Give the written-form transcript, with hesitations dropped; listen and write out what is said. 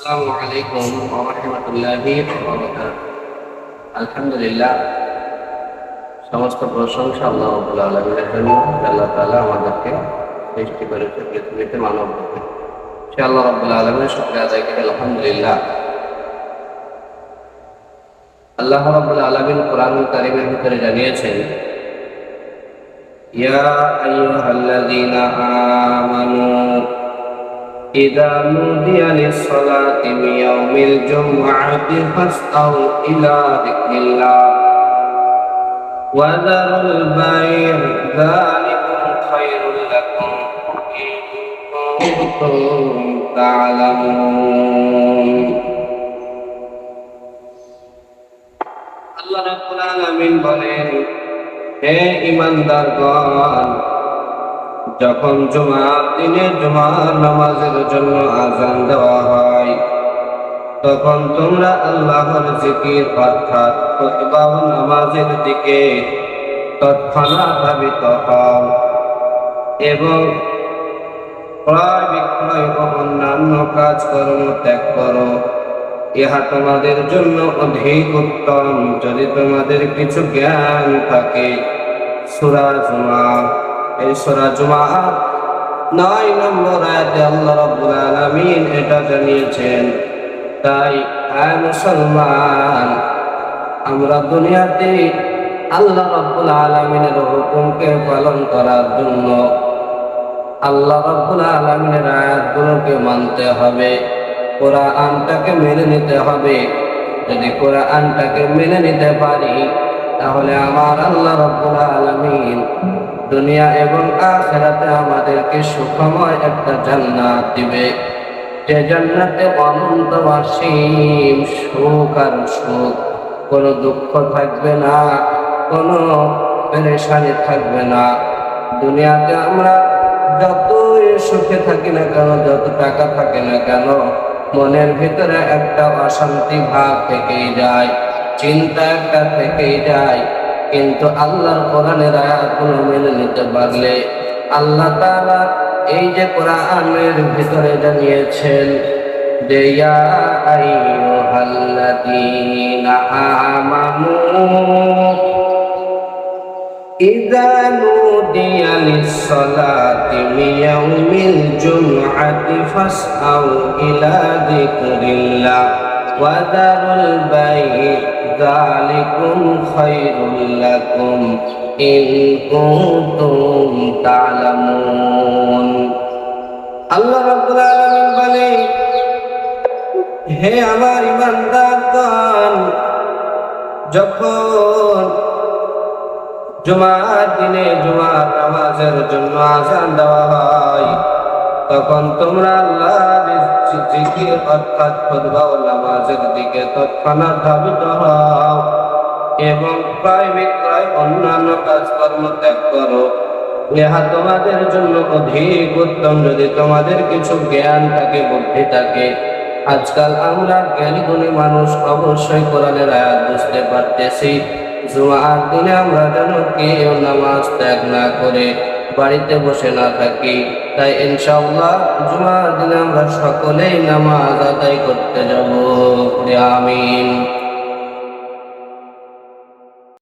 আসসালামু আলাইকুম ওয়া রাহমাতুল্লাহি ওয়া বারাকাতুহু। আলহামদুলিল্লাহ, সমস্ত প্রশংসা আল্লাহ রাব্বুল আলামিনের জন্য। আল্লাহ তাআলা আমাদেরকে সৃষ্টি করেছে পৃথিবীতে মানব রূপে। সে আল্লাহ রাব্বুল আলামিনের শুকরিয়া আদায় করি আলহামদুলিল্লাহ। আল্লাহ রাব্বুল আলামিন কোরআনুল কারীমের ভিতরে জানিয়েছেন, ইয়া আইয়ুহাল্লাযীনা আমানু إذا نودي للصلاة من يوم الجمعة فاسعوا إلى ذكر الله وذروا البيع ذلكم خير لكم إن كنتم تعلمون। আল্লাহ রাব্বুল আলামিন বলেন, হে ঈমানদারগণ, যখন জুমার দিনে জুমার নামাজের জন্য আযান দেওয়া হয়, তখন তোমরা আল্লাহর জিকির অর্থাৎ খুতবা ও নামাজের দিকে তৎক্ষণাৎ ধাবিত হও এবং ক্রয় বিক্রয় ও অন্যান্য কাজকর্ম ত্যাগ করো। ইহা তোমাদের জন্য অধিক উত্তম যদি তোমাদের কিছু জ্ঞান থাকে। সূরা জুমা। এই সূরা জুমার 9 নম্বর আয়াতে আল্লাহ রাব্বুল আলামিন এটা জানিয়েছেন। তাই আয় মুসলমান, আমরা দুনিয়াতে আল্লাহ রাব্বুল আলামিনের হুকুমকে পালন করার জন্য আল্লাহ রাব্বুল আলামিনের আয়াতগুলোকে মানতে হবে, কোরআনটাকে মেনে নিতে হবে। যদি কোরআনটাকে মেনে নিতে পারি, তাহলে আমার আল্লাহ রাব্বুল আলামিন দুনিয়া এবং আখিরাতে আমাদেরকে সুখময় একটা জান্নাত দিবে। যে জান্নাতে অনন্ত অসীম সুখ আর সুখ, কোনো দুঃখ থাকবে না, কোনো পেরেশানি থাকবে না। দুনিয়াতে আমরা যতই সুখে থাকি না কেন, যত টাকা থাকে না কেন, মনের ভিতরে একটা অশান্তি ভাব থেকেই যায়, চিন্তা একটা থেকেই যায়। কিন্তু আল্লাহর কোরআনের আয়াতগুলো মেনে নিতে পারলে আল্লাহ তাআলা এই যে কোরআনের ভিতরে জানিয়েছেন যে ইয়া আইয়ুহাল্লাযীনা আমানু ইযা নুদিয়া লিস-সালাতি মিন ইয়াউমিল জুমআতি ফাসআউ ইলা যিকরিল্লাহ ওয়া যারুল বাই' যালিকুম খায়রুল লাকুম ইন কুনতুম তা'লামুন। আল্লাহ রাব্বুল আলামিন বলেন, হে আমার ঈমানদারগণ, যখন জুমার দিনে জুমার নামাজের জন্য আযান দেওয়া হয়, তখন তোমরা আল্লাহর জিকির অর্থাৎ খুতবা ও নামাজের দিকে তৎক্ষণাৎ ধাবিত হও এবং ক্রয় বিক্রয় অন্যান্য কাজকর্ম ত্যাগ করো। ইহা তোমাদের জন্য অধিক উত্তম যদি তোমাদের কিছু জ্ঞান থাকে, বুদ্ধি থাকে। আজকাল আমরা জ্ঞানী গুণী মানুষ, অবশ্যই কোরআনের আয়াত বুঝতে পারতেছি। জুমার দিনে আমরা যেন কেউ নামাজ ত্যাগ না করে বাড়িতে বসে না থাকি। তাই ইনশাআল্লাহ জুমার দিনে আমরা সকলেই নামাজ আদায় করতে যাব। আমিন।